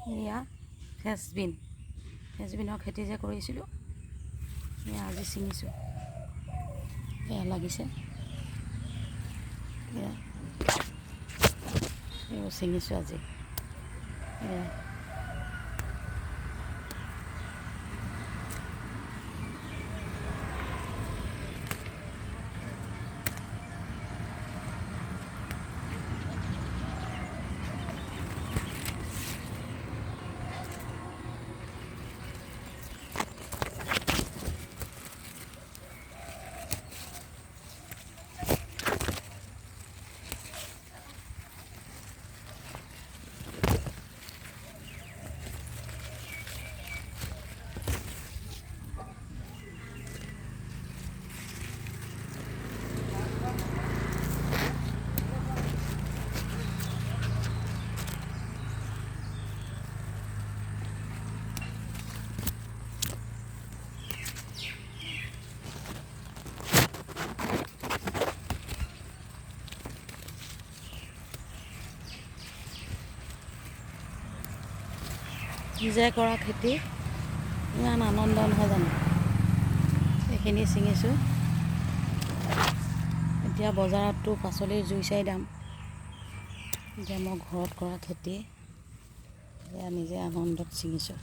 এয়া ফ্ৰেঞ্চবিনৰ খেতি যে কৰিছিলোঁ, এয়া আজি ছিঙিছোঁ। এয়া লাগিছে, এয়া এইবোৰ ছিঙিছোঁ আজি। এয়া নিজে কৰা খেতি ইমান আনন্দ নহয় জানো? এইখিনি ছিঙিছোঁ। এতিয়া বজাৰততো পাচলিৰ জুই চাই দাম। এতিয়া মই ঘৰত কৰা খেতি এয়া নিজে আনন্দত ছিঙিছোঁ।